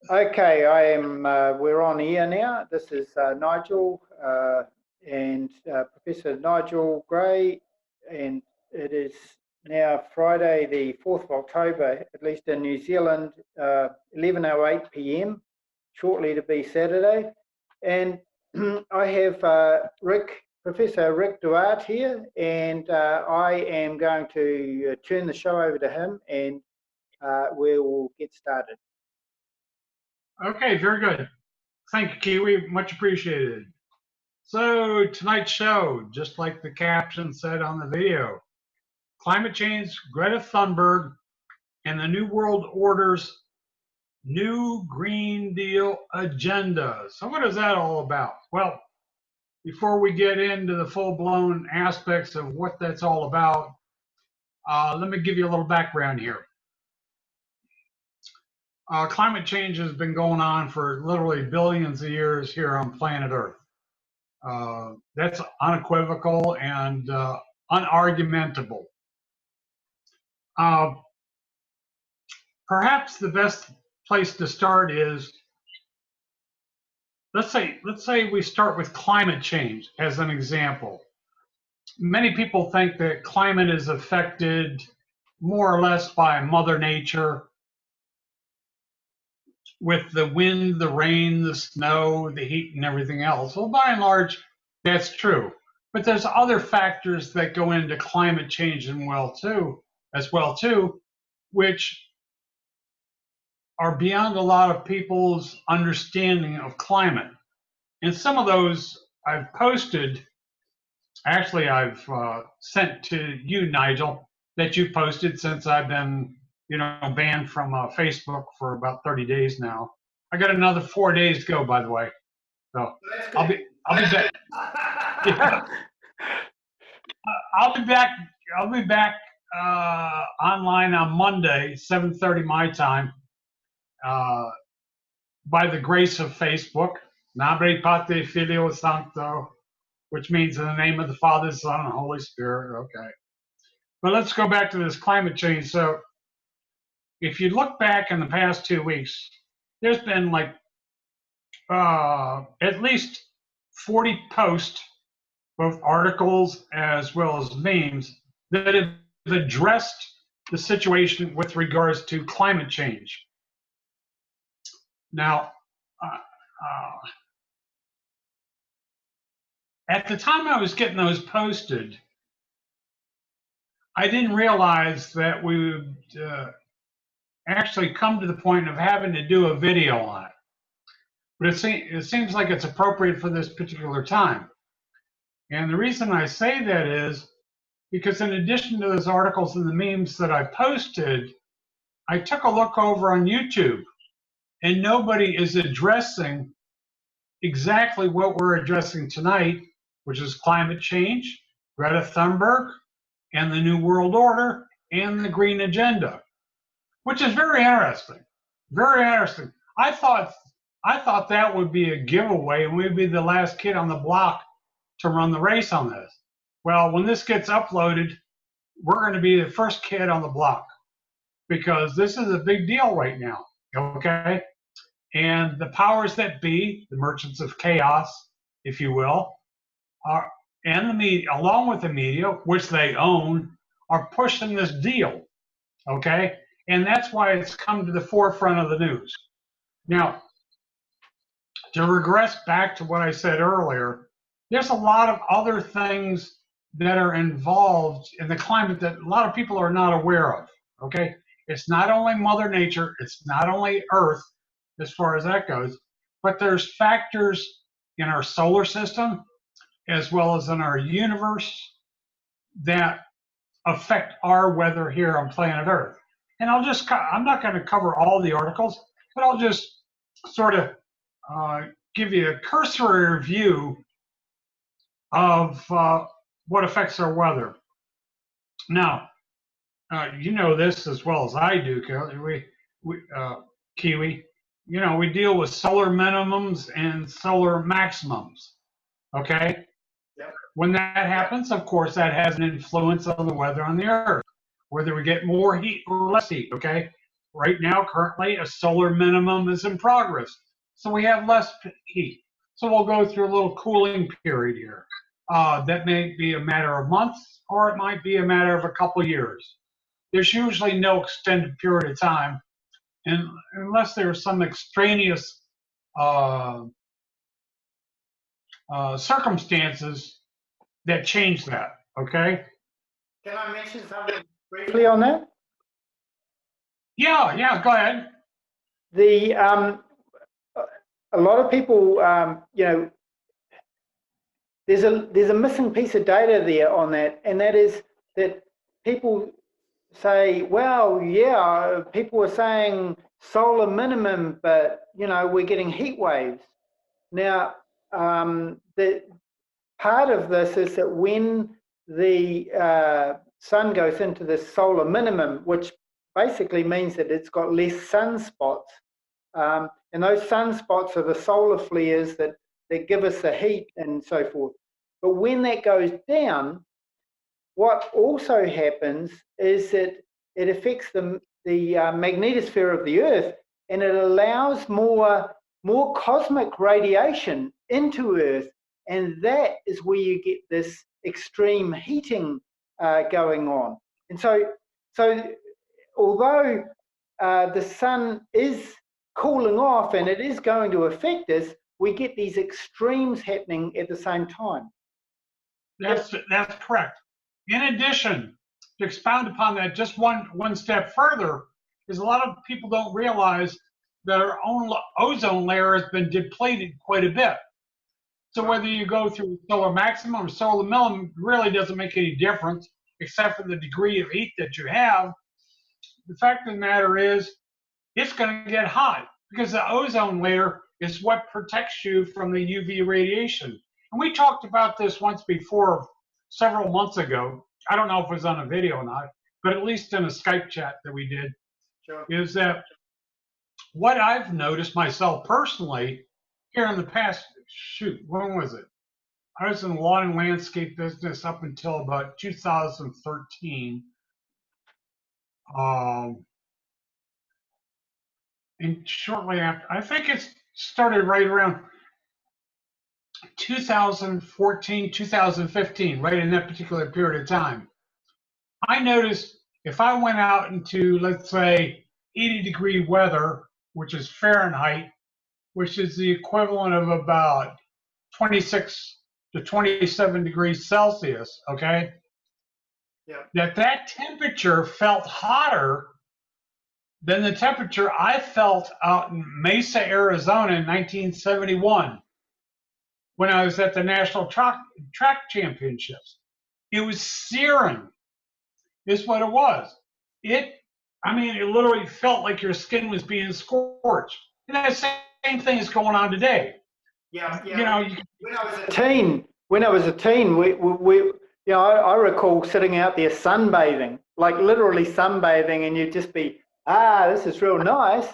Okay, we're on air now. This is Nigel and Professor Nigel Gray, and it is now Friday, the 4th of October, at least in New Zealand, 11:08 p.m., shortly to be Saturday. And I have Professor Rick Duarte here, and I am going to turn the show over to him, and we will get started. Okay, very good. Thank you, Kiwi. Much appreciated. So tonight's show, just like the caption said on the video, climate change, Greta Thunberg, and the New World Order's New Green Deal agenda. So what is that all about? Well, before we get into the full-blown aspects of what that's all about, let me give you a little background here. Climate change has been going on for literally billions of years here on planet Earth. That's unequivocal and unargumentable. Perhaps the best place to start is, let's say we start with climate change as an example. Many people think that climate is affected more or less by Mother Nature, with the wind, the rain, the snow, the heat, and everything else. Well, by and large, that's true. But there's other factors that go into climate change as well too, which are beyond a lot of people's understanding of climate. And some of those I've posted. Actually, I've sent to you, Nigel, that you posted since I've been, banned from Facebook for about 30 days now. I got another 4 days to go, by the way. So I'll be back. Yeah. I'll be back online on Monday, 7:30 my time. By the grace of Facebook, Nabre Pate Filio Sancto, which means in the name of the Father, Son, and Holy Spirit. Okay. But let's go back to this climate change. So if you look back in the past 2 weeks, there's been like at least 40 posts, both articles as well as memes, that have addressed the situation with regards to climate change. Now, at the time I was getting those posted, I didn't realize that we would actually come to the point of having to do a video on it. But it seems like it's appropriate for this particular time. And the reason I say that is because in addition to those articles and the memes that I posted, I took a look over on YouTube, and nobody is addressing exactly what we're addressing tonight, which is climate change, Greta Thunberg, and the New World Order, and the Green Agenda, which is very interesting. Very interesting. I thought that would be a giveaway, and we'd be the last kid on the block to run the race on this. Well, when this gets uploaded, we're going to be the first kid on the block, because this is a big deal right now, okay? And the powers that be, the merchants of chaos, if you will, and the media, along with the media, which they own, are pushing this deal, okay? And that's why it's come to the forefront of the news. Now, to regress back to what I said earlier, there's a lot of other things that are involved in the climate that a lot of people are not aware of, okay? It's not only Mother Nature, it's not only Earth, as far as that goes, but there's factors in our solar system, as well as in our universe, that affect our weather here on planet Earth. And I'm not going to cover all the articles, but I'll just sort of give you a cursory review of what affects our weather. Now, you know this as well as I do, Kiwi. We deal with solar minimums and solar maximums, okay? Yep. When that happens, of course, that has an influence on the weather on the Earth, whether we get more heat or less heat, okay? right now, currently, a solar minimum is in progress. So we have less heat. So we'll go through a little cooling period here. That may be a matter of months, or it might be a matter of a couple of years. There's usually no extended period of time, and unless there's some extraneous uh, circumstances that change that. Okay. Can I mention something briefly on that? Yeah. Go ahead. The a lot of people, there's a missing piece of data there on that, and that is that people say, well, yeah, people are saying solar minimum, but we're getting heat waves. Now, the part of this is that when the sun goes into this solar minimum, which basically means that it's got less sunspots, and those sunspots are the solar flares that give us the heat and so forth. But when that goes down, what also happens is that it affects the magnetosphere of the Earth, and it allows more cosmic radiation into Earth, and that is where you get this extreme heating going on. And so although the sun is cooling off and it is going to affect us, we get these extremes happening at the same time. That's correct. In addition, to expound upon that just one step further, is a lot of people don't realize that our own ozone layer has been depleted quite a bit. So whether you go through solar maximum or solar minimum really doesn't make any difference, except for the degree of heat that you have. The fact of the matter is, it's going to get hot because the ozone layer is what protects you from the UV radiation. And we talked about this once before, several months ago. I don't know if it was on a video or not, but at least in a Skype chat that we did, Sure. is that what I've noticed myself personally here in the past, when was it? I was in the lawn and landscape business up until about 2013. And shortly after, I think it started right around 2014, 2015, right in that particular period of time. I noticed if I went out into, let's say, 80-degree weather, which is Fahrenheit, which is the equivalent of about 26 to 27 degrees Celsius, okay? Yeah. That temperature felt hotter than the temperature I felt out in Mesa, Arizona in 1971 when I was at the National Track Championships. It was searing, is what it was. It literally felt like your skin was being scorched. And that same thing is going on today. Yeah. When I was a teen, I recall sitting out there sunbathing, like literally sunbathing, and you'd just be, this is real nice,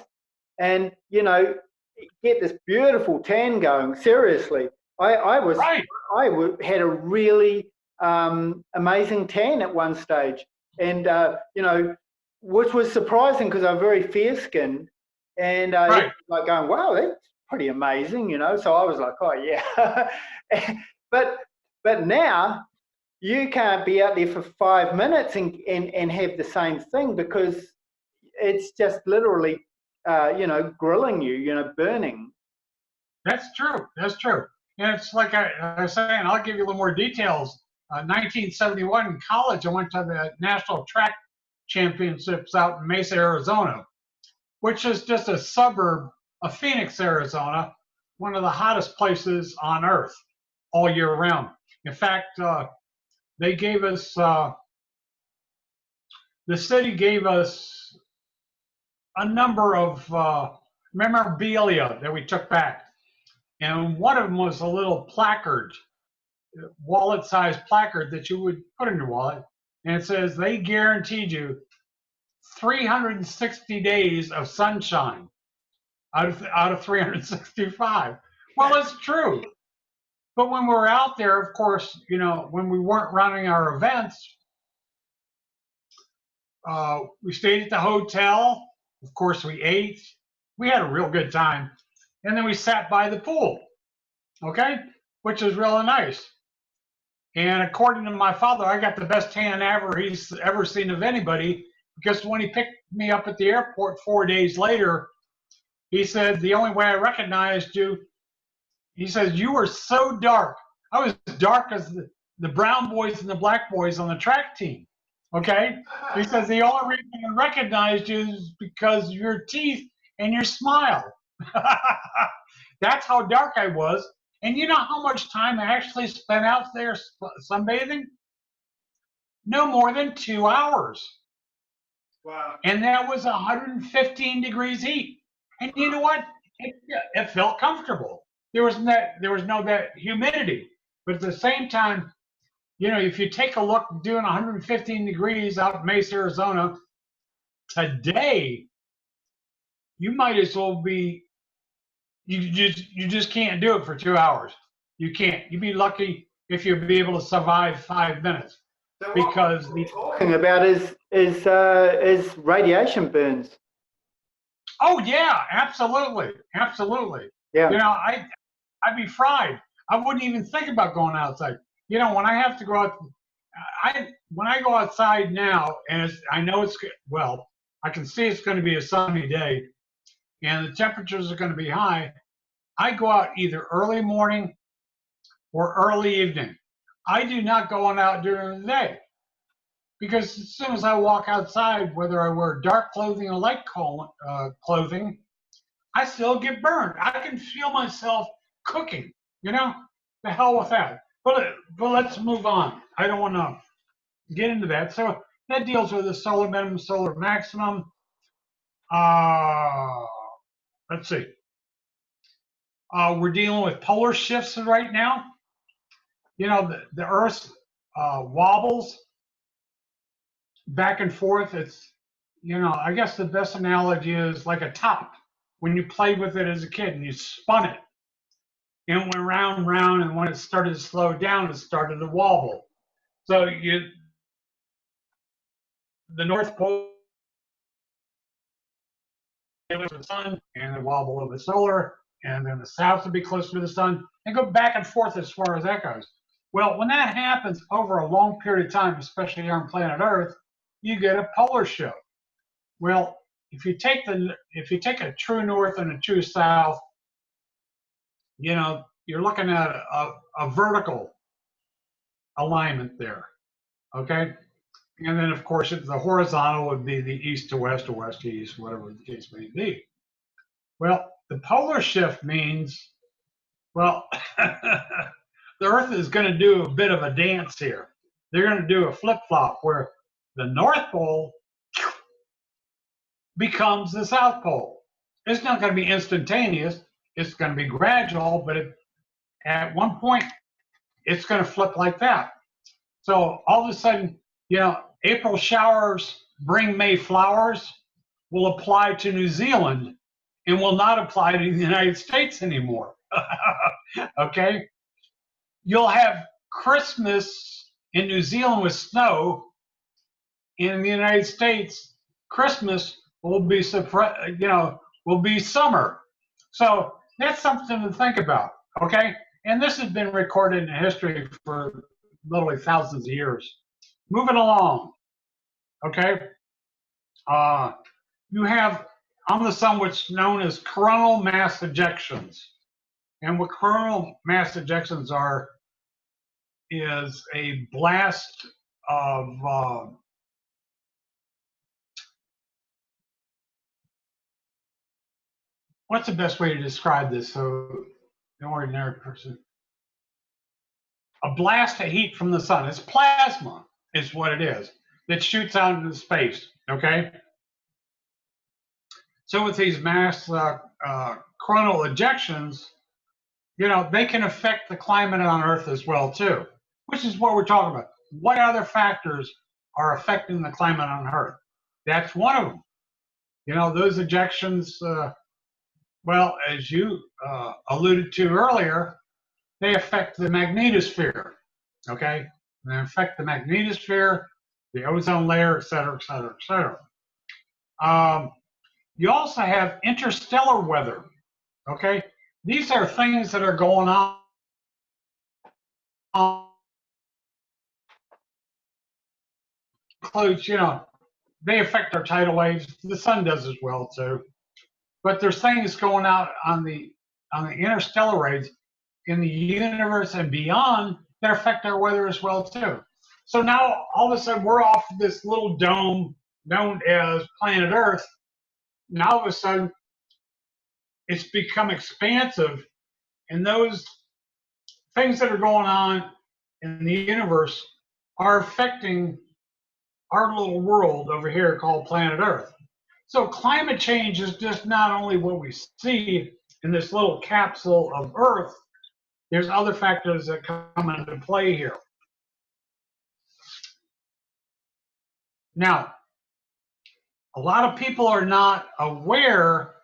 and get this beautiful tan going. Seriously, I had a really amazing tan at one stage, and which was surprising because I'm very fair-skinned, and like going, wow, that's pretty amazing, So I was like, oh yeah, but now you can't be out there for 5 minutes and have the same thing because it's just literally grilling you, burning. That's true. And it's like I was saying, I'll give you a little more details. 1971 in college, I went to the National Track Championships out in Mesa, Arizona, which is just a suburb of Phoenix, Arizona, one of the hottest places on earth all year round. In fact, they gave us, the city gave us a number of memorabilia that we took back. And one of them was a little placard, wallet-sized placard that you would put in your wallet. And it says they guaranteed you 360 days of sunshine out of 365. Well, it's true. But when we're out there, of course, when we weren't running our events, we stayed at the hotel. Of course, we ate. We had a real good time. And then we sat by the pool, okay, which was really nice. And according to my father, I got the best tan he's ever seen of anybody, because when he picked me up at the airport 4 days later, he said, the only way I recognized you, he says, you were so dark. I was dark as the brown boys and the black boys on the track team. Okay? He says, the only reason I recognized you is because of your teeth and your smile. That's how dark I was. And you know how much time I actually spent out there sunbathing? No more than 2 hours. Wow. And that was 115 degrees heat. And you know what? It felt comfortable. There was no that humidity. But at the same time, you know, if you take a look doing 115 degrees out in Mesa, Arizona today, you might as well be. You just can't do it for 2 hours. You can't. You'd be lucky if you'd be able to survive 5 minutes. So because what we're talking about is radiation burns. Oh yeah, absolutely, absolutely. Yeah. You know, I'd be fried. I wouldn't even think about going outside. You know, when I have to go out, when I go outside now, and I know well, I can see it's going to be a sunny day, and the temperatures are going to be high. I go out either early morning or early evening. I do not go on out during the day, because as soon as I walk outside, whether I wear dark clothing or light clothing, I still get burned. I can feel myself cooking, you know? The hell with that. But let's move on. I don't want to get into that. So that deals with the solar minimum, solar maximum. Let's see. We're dealing with polar shifts right now. You know, the Earth wobbles back and forth. It's, you know, I guess the best analogy is like a top. When you played with it as a kid and you spun it, and it went round and round, and when it started to slow down, it started to wobble. So the North Pole of the sun, and the wobble of the solar, and then the south would be closer to the sun, and go back and forth as far as that goes. Well, when that happens over a long period of time, especially here on planet Earth, you get a polar shift. Well, if you take a true north and a true south, you know, you're looking at a vertical alignment there. Okay. And then, of course, the horizontal would be the east to west or west to east, whatever the case may be. Well, the polar shift means, well, the Earth is going to do a bit of a dance here. They're going to do a flip-flop where the North Pole becomes the South Pole. It's not going to be instantaneous. It's going to be gradual, but at one point, it's going to flip like that. So all of a sudden, you know, April showers bring May flowers will apply to New Zealand and will not apply to the United States anymore. Okay? You'll have Christmas in New Zealand with snow. In the United States, Christmas will be will be summer. So that's something to think about. Okay? And this has been recorded in history for literally thousands of years. Moving along. Okay? You have on the sun what's known as coronal mass ejections. And what coronal mass ejections are is a blast of what's the best way to describe this so an ordinary person? A blast of heat from the sun. It's plasma is what it is that shoots out into space. Okay? So with these mass coronal ejections, you know, they can affect the climate on Earth as well too, which is what we're talking about. What other factors are affecting the climate on Earth? That's one of them. You know, those ejections, well, as you alluded to earlier, they affect the magnetosphere, okay? They affect the magnetosphere, the ozone layer, et cetera, et cetera, et cetera. You also have interstellar weather, okay? These are things that are going on, includes, they affect our tidal waves. The sun does as well too. But there's things going out on the interstellar rays in the universe and beyond that affect our weather as well too. So now all of a sudden we're off this little dome known as planet Earth. Now all of a sudden it's become expansive, and those things that are going on in the universe are affecting our little world over here called planet Earth. So climate change is just not only what we see in this little capsule of Earth, there's other factors that come into play here. Now, a lot of people are not aware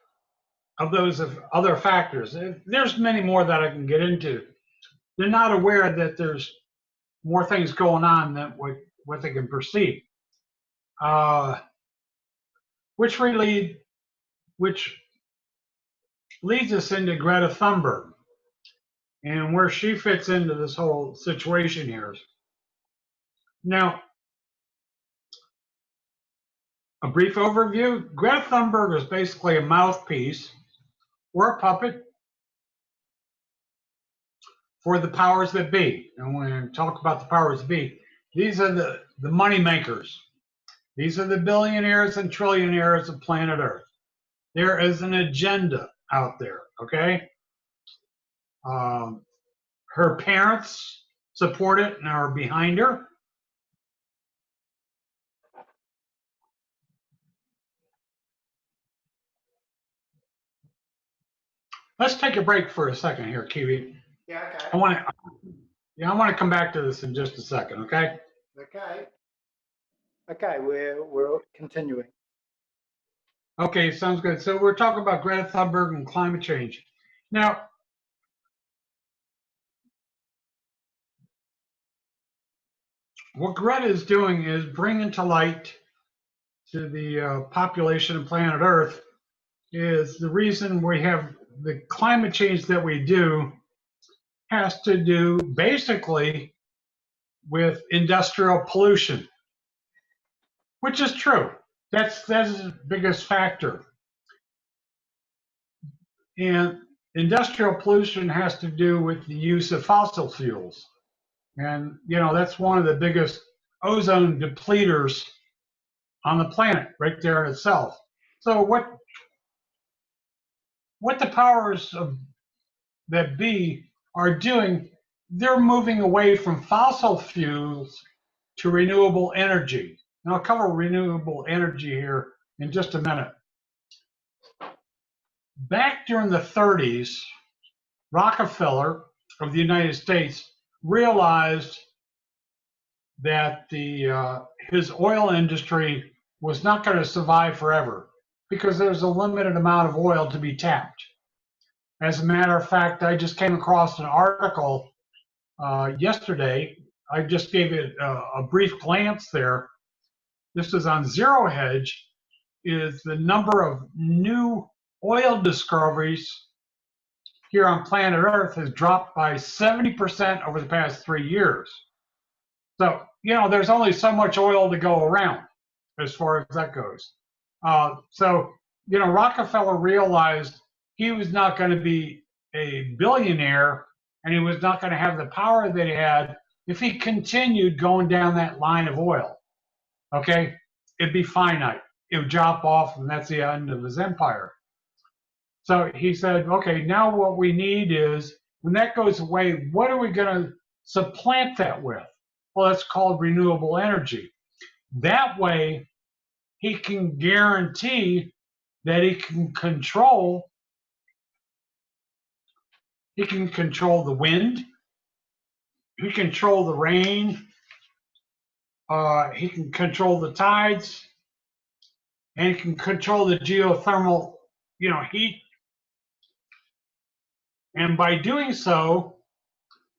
of those other factors. There's many more that I can get into. They're not aware that there's more things going on than what they can perceive. Which leads us into Greta Thunberg and where she fits into this whole situation here. Now, a brief overview. Greta Thunberg is basically a mouthpiece or a puppet for the powers that be. And when we talk about the powers that be, these are the money makers. These are the billionaires and trillionaires of planet Earth. There is an agenda out there, okay? Her parents support it and are behind her. Let's take a break for a second here, Kiwi. Yeah, okay. I want to come back to this in just a second, okay? Okay. Okay, we're continuing. Okay, sounds good. So we're talking about Greta Thunberg and climate change. Now, what Greta is doing is bringing to light to the population of planet Earth is the reason we have the climate change that we do has to do basically with industrial pollution, which is true. That's the biggest factor. And industrial pollution has to do with the use of fossil fuels. And, that's one of the biggest ozone depleters on the planet right there in itself. So what the powers that be are doing, they're moving away from fossil fuels to renewable energy. And I'll cover renewable energy here in just a minute. Back during the 30s, Rockefeller of the United States realized that his oil industry was not going to survive forever because there's a limited amount of oil to be tapped. As a matter of fact, I just came across an article yesterday. I just gave it a brief glance there. This is on Zero Hedge, is the number of new oil discoveries here on planet Earth has dropped by 70% over the past 3 years. So, there's only so much oil to go around as far as that goes. So, Rockefeller realized he was not going to be a billionaire and he was not going to have the power that he had if he continued going down that line of oil. Okay? It'd be finite. It would drop off, and that's the end of his empire. So he said, okay, now what we need is, when that goes away, what are we going to supplant that with? Well, that's called renewable energy. That way, he can guarantee that he can control the wind, he can control the rain, he can control the tides, and he can control the geothermal, heat. And by doing so,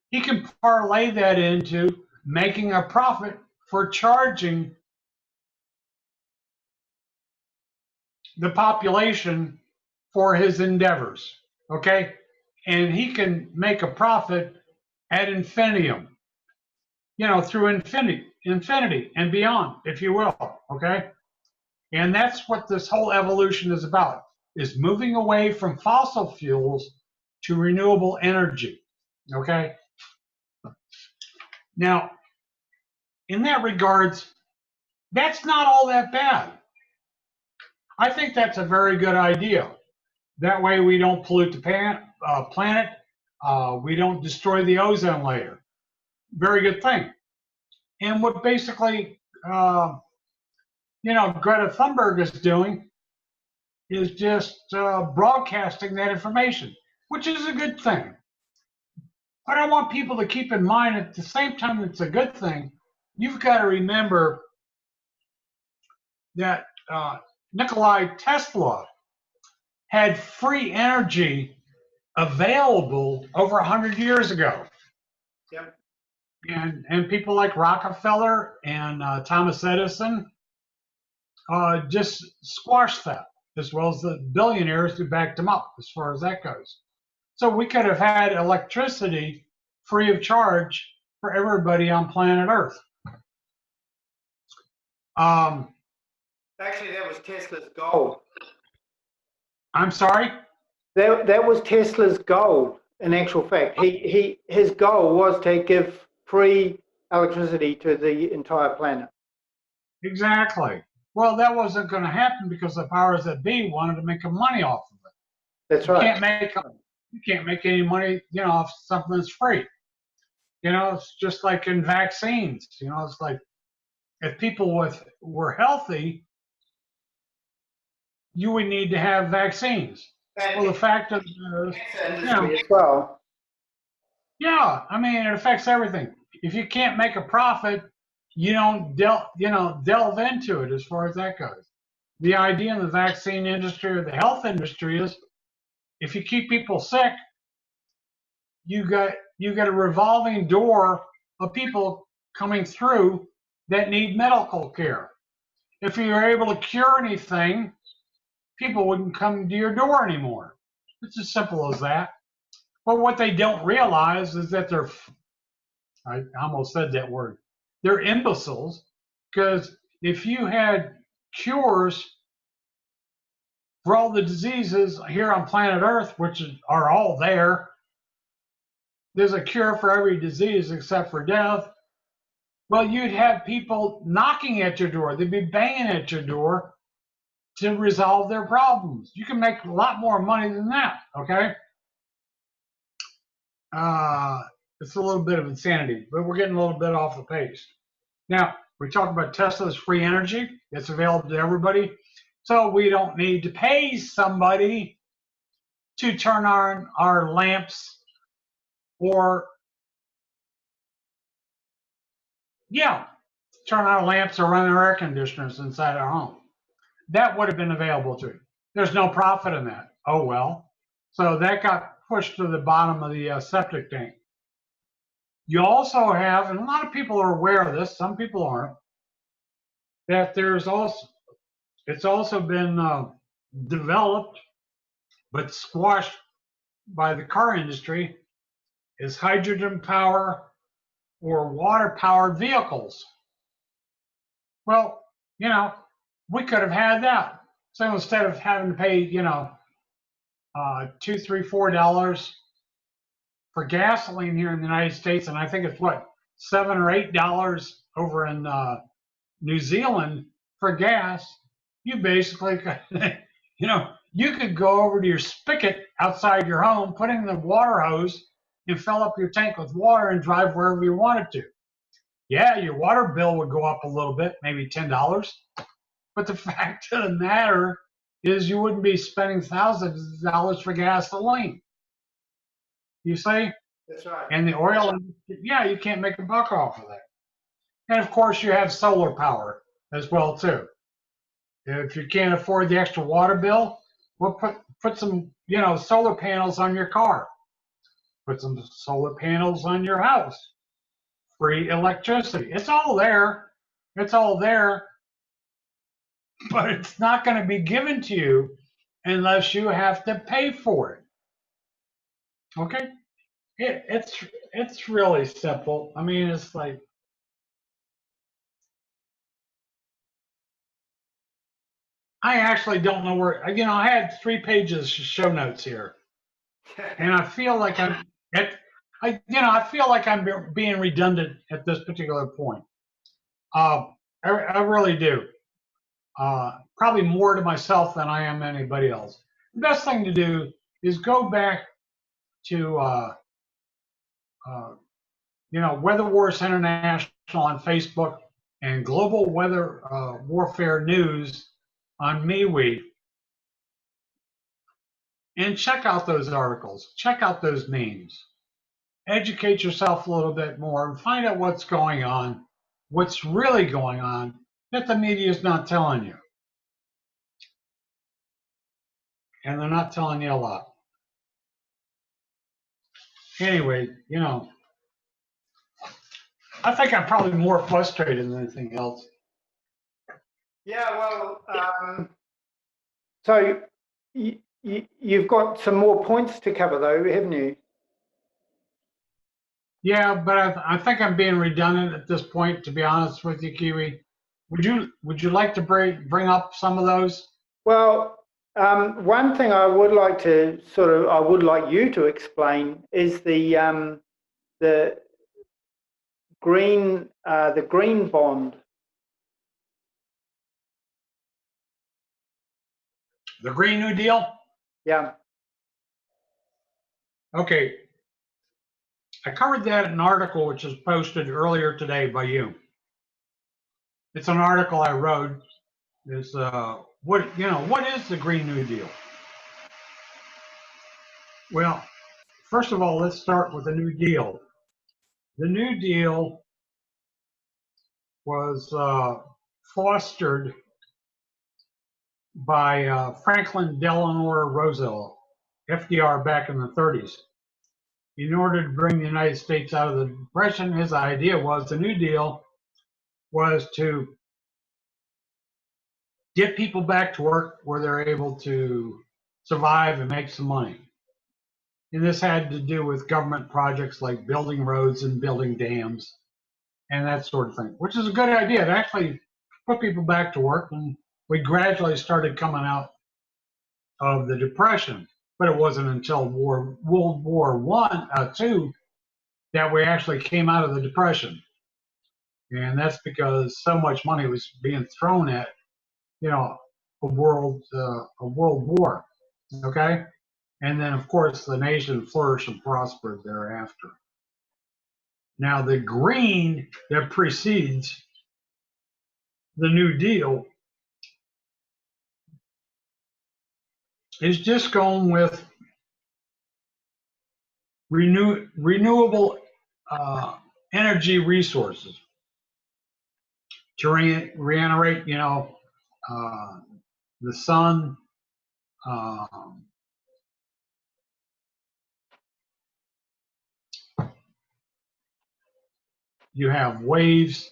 he can parlay that into making a profit for charging the population for his endeavors, okay? And he can make a profit ad infinitum, through infinity and beyond, if you will, okay? And that's what this whole evolution is about, is moving away from fossil fuels to renewable energy, okay? Now, in that regards, that's not all that bad. I think that's a very good idea. That way we don't pollute the planet, we don't destroy the ozone layer. Very good thing. And what basically, Greta Thunberg is doing is just broadcasting that information, which is a good thing. But I want people to keep in mind, at the same time it's a good thing, you've got to remember that Nikola Tesla had free energy available over 100 years ago. Yep. And people like Rockefeller and Thomas Edison just squashed that, as well as the billionaires who backed them up as far as that goes. So we could have had electricity free of charge for everybody on planet Earth. Actually, that was Tesla's goal. I'm sorry? That was Tesla's goal, in actual fact. His goal was to give free electricity to the entire planet. Exactly. Well, that wasn't going to happen because the powers that be wanted to make money off of it. That's right. You can't make any money, off something that's free. It's just like in vaccines. It's like if people were healthy, you would need to have vaccines. Well, the fact of the matter is, as well. Yeah, I mean, it affects everything. If you can't make a profit, you don't delve into it as far as that goes. The idea in the vaccine industry or the health industry is, if you keep people sick, you got a revolving door of people coming through that need medical care. If you're able to cure anything, people wouldn't come to your door anymore. It's as simple as that. But what they don't realize is that I almost said that word, they're imbeciles, because if you had cures for all the diseases here on planet Earth, which are all there's a cure for every disease except for death. Well, you'd have people knocking at your door. They'd be banging at your door to resolve their problems. You can make a lot more money than that, okay? It's a little bit of insanity, but we're getting a little bit off the pace. Now, we talked about Tesla's free energy. It's available to everybody. So we don't need to pay somebody to turn on our lamps or, turn on our lamps or run our air conditioners inside our home. That would have been available to you. There's no profit in that. Oh, well. So that got pushed to the bottom of the septic tank. You also have, and a lot of people are aware of this, some people aren't, that it's also been developed but squashed by the car industry, is hydrogen power or water powered vehicles. Well, we could have had that. So instead of having to pay, $2, $3, $4 for gasoline here in the United States, and I think it's what, $7 or $8 over in New Zealand for gas, you basically, you could go over to your spigot outside your home, put in the water hose, and fill up your tank with water and drive wherever you wanted to. Yeah, your water bill would go up a little bit, maybe $10. But the fact of the matter is you wouldn't be spending thousands of dollars for gasoline. You see? That's right. And the oil, you can't make a buck off of that. And of course, you have solar power as well too. If you can't afford the extra water bill, well, put some, solar panels on your car. Put some solar panels on your house. Free electricity. It's all there. It's all there. but it's not going to be given to you unless you have to pay for it. Okay? It's really simple. I mean, it's like, I actually don't know where, I had 3 pages of show notes here, and I feel like I feel like I'm being redundant at this particular point. I really do. Probably more to myself than I am anybody else. The best thing to do is go back to, uh, Weather Wars International on Facebook and Global Weather Warfare News on MeWe, and check out those articles, check out those memes, educate yourself a little bit more, and find out what's going on, what's really going on that the media is not telling you. And they're not telling you a lot. Anyway, I think I'm probably more frustrated than anything else. Yeah, well, so you've got some more points to cover, though, haven't you? Yeah, but I think I'm being redundant at this point, to be honest with you, Kiwi. Would you like to bring up some of those? Well, one thing I would like you to explain is the green bond. The Green New Deal? Yeah. Okay. I covered that in an article which was posted earlier today by you. It's an article I wrote. Is what is the Green New Deal? Well, first of all, let's start with the New Deal. The New Deal was fostered by Franklin Delano Roosevelt, FDR, back in the 30s. In order to bring the United States out of the Depression, his idea was the New Deal was to get people back to work where they're able to survive and make some money. And this had to do with government projects like building roads and building dams and that sort of thing, which is a good idea. It actually put people back to work, and we gradually started coming out of the Depression. But it wasn't until World War II that we actually came out of the Depression. And that's because so much money was being thrown at, a world war. Okay. And then, of course, the nation flourished and prospered thereafter. Now, the green that precedes the New Deal is just going with renewable energy resources. To reiterate, the sun, you have waves,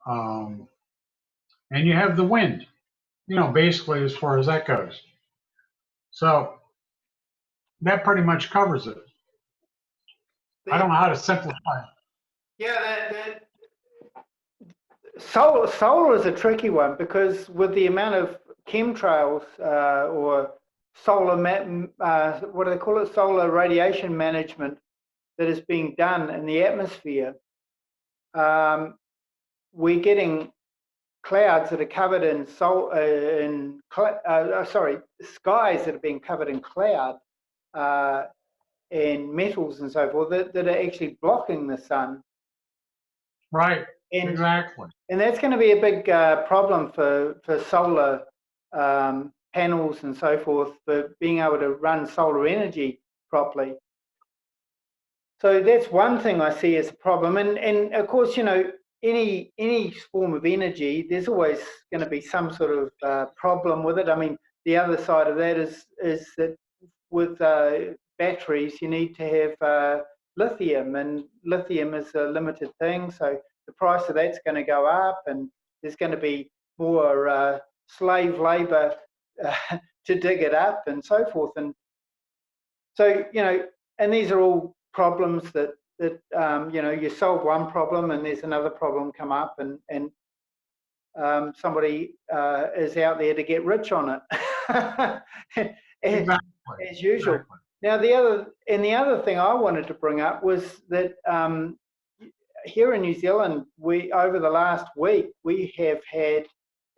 and you have the wind, basically as far as that goes. So that pretty much covers it. I don't know how to simplify it. Yeah, solar is a tricky one because with the amount of chemtrails or solar, what do they call it? Solar radiation management that is being done in the atmosphere, we're getting clouds that are covered in skies that are being covered in cloud and metals and so forth that are actually blocking the sun. Right. Exactly. And that's going to be a big problem for solar panels and so forth, for being able to run solar energy properly. So that's one thing I see as a problem. And of course, any form of energy, there's always going to be some sort of problem with it. I mean, the other side of that is that with batteries, you need to have lithium, and lithium is a limited thing. So the price of that's going to go up, and there's going to be more slave labor to dig it up and so forth. And so, and these are all problems that you solve one problem and there's another problem come up, and somebody is out there to get rich on it, as usual. Exactly. Now, the other thing I wanted to bring up was that here in New Zealand, over the last week, we have had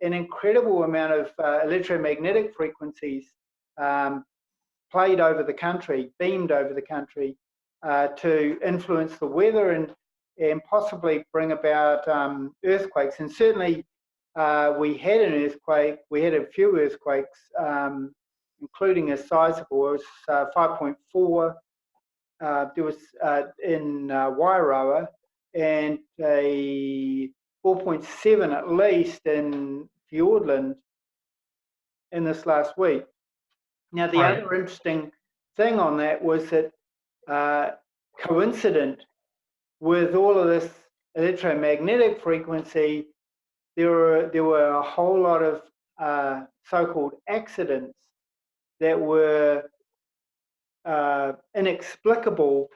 an incredible amount of electromagnetic frequencies played over the country, beamed over the country, to influence the weather and possibly bring about earthquakes. And certainly we had an earthquake, we had a few earthquakes, including a sizable, it was 5.4, there was in Wairoa, and a 4.7 at least in Fiordland in this last week. Now, the other interesting thing on that was that coincident with all of this electromagnetic frequency, there were a whole lot of so-called accidents that were inexplicable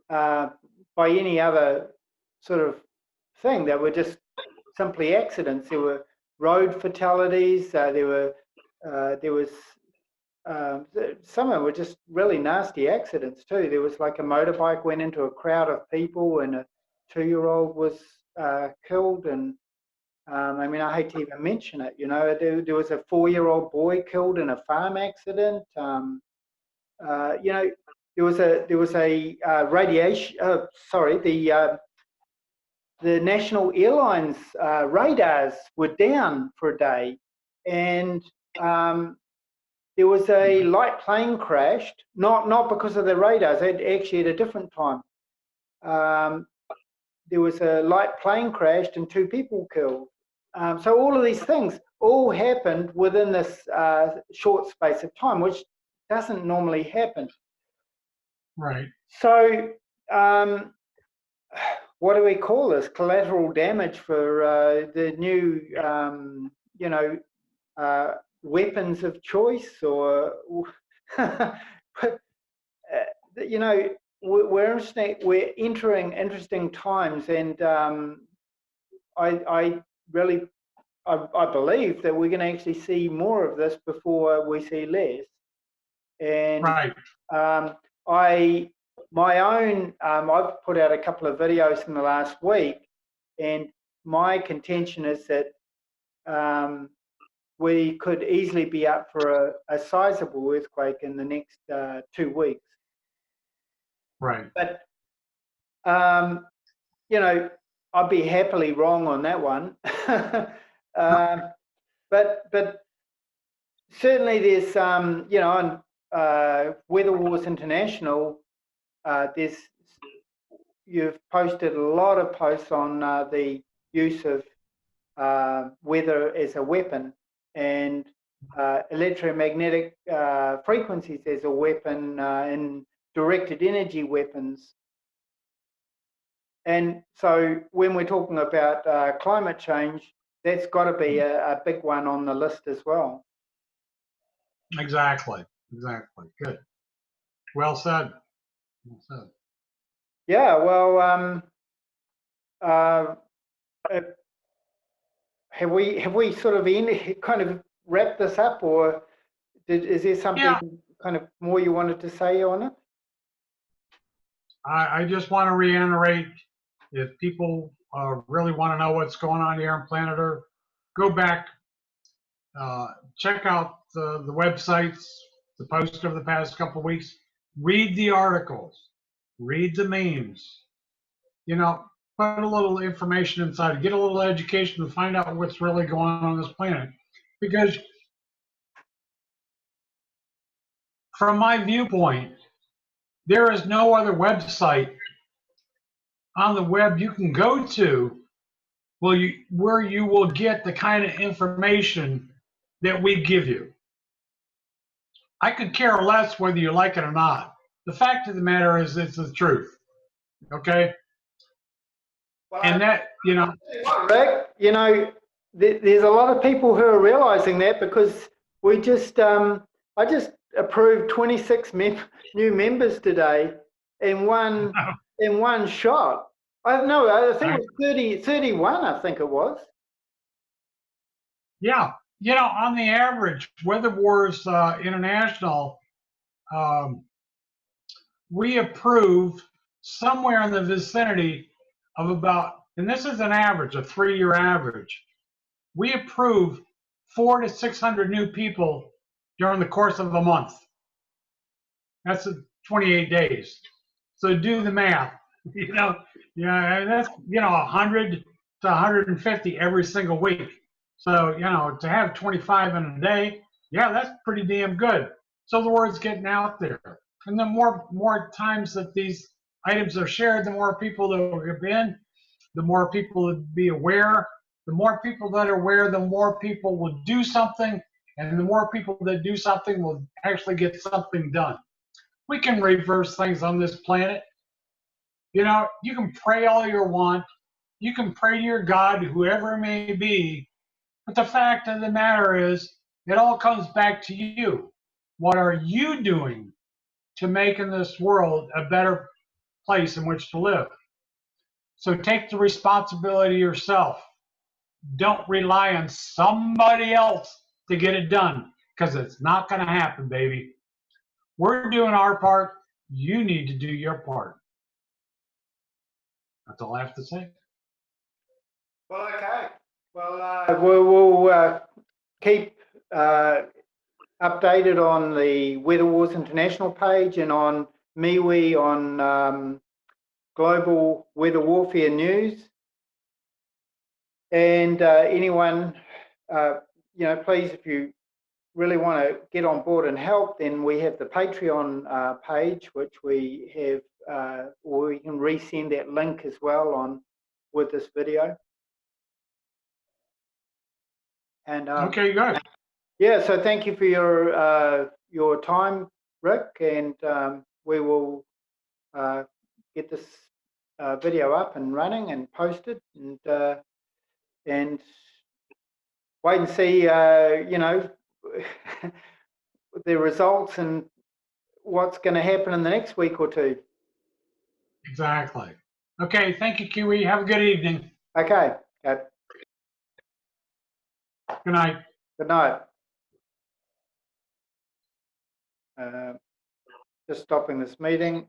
by any other sort of thing. They were just simply accidents. There were road fatalities. There was some of them were just really nasty accidents too. There was like a motorbike went into a crowd of people and a 2-year-old was killed. And I mean, I hate to even mention it. There was a 4-year-old boy killed in a farm accident. There was a radiation. The national airlines radars were down for a day, and there was a light plane crashed. Not because of the radars. Actually, at a different time, there was a light plane crashed and 2 people killed. So all of these things all happened within this short space of time, which doesn't normally happen. Right. So what do we call this? Collateral damage for the new, weapons of choice, or we're entering interesting times, and I believe that we're going to actually see more of this before we see less. And I've put out a couple of videos in the last week, and my contention is that we could easily be up for a sizable earthquake in the next 2 weeks. Right. But I'd be happily wrong on that one. But certainly there's on Weather Wars International, you've posted a lot of posts on the use of weather as a weapon, and electromagnetic frequencies as a weapon in directed energy weapons. And so when we're talking about climate change, that's got to be a big one on the list as well. Exactly. Good. Well said. Yeah, well, have we sort of kind of wrapped this up, or is there something kind of more you wanted to say on it? I just want to reiterate, if people really want to know what's going on here on planet Earth, go back, check out the websites, the posts over the past couple of weeks, read the articles, read the memes, put a little information inside, get a little education to find out what's really going on this planet. Because from my viewpoint, there is no other website on the web you can go to where you will get the kind of information that we give you. I could care less whether you like it or not. The fact of the matter is, it's the truth. Okay? Well, and that, Rick, there's a lot of people who are realizing that, because we just I just approved 26 new members today in one shot. I think it was 31, I think it was. Yeah, on the average, Weather Wars International, we approve somewhere in the vicinity of about, and this is an average, a 3-year average. We approve 400 to 600 new people during the course of a month. That's 28 days. So do the math. That's 100 to 150 every single week. So to have 25 in a day, that's pretty damn good. So the word's getting out there, and the more times that these items are shared, the more people that will get in, the more people will be aware. The more people that are aware, the more people will do something, and the more people that do something will actually get something done. We can reverse things on this planet. You can pray all you want. You can pray to your God, whoever it may be. But the fact of the matter is, it all comes back to you. What are you doing to making this world a better place in which to live? So take the responsibility yourself. Don't rely on somebody else to get it done, because it's not going to happen, baby. We're doing our part. You need to do your part. That's all I have to say. Well, okay. Well, we'll keep updated on the Weather Wars International page and on MeWe on Global Weather Warfare News. And anyone, please, if you really want to get on board and help, then we have the Patreon page, which we have, or we can resend that link as well with this video. And okay, good. Yeah, so thank you for your time, Rick, and we will get this video up and running and posted, and wait and see, the results and what's going to happen in the next week or two. Exactly. Okay, thank you, Kiwi. Have a good evening. Okay. Good night. Good night. Just stopping this meeting.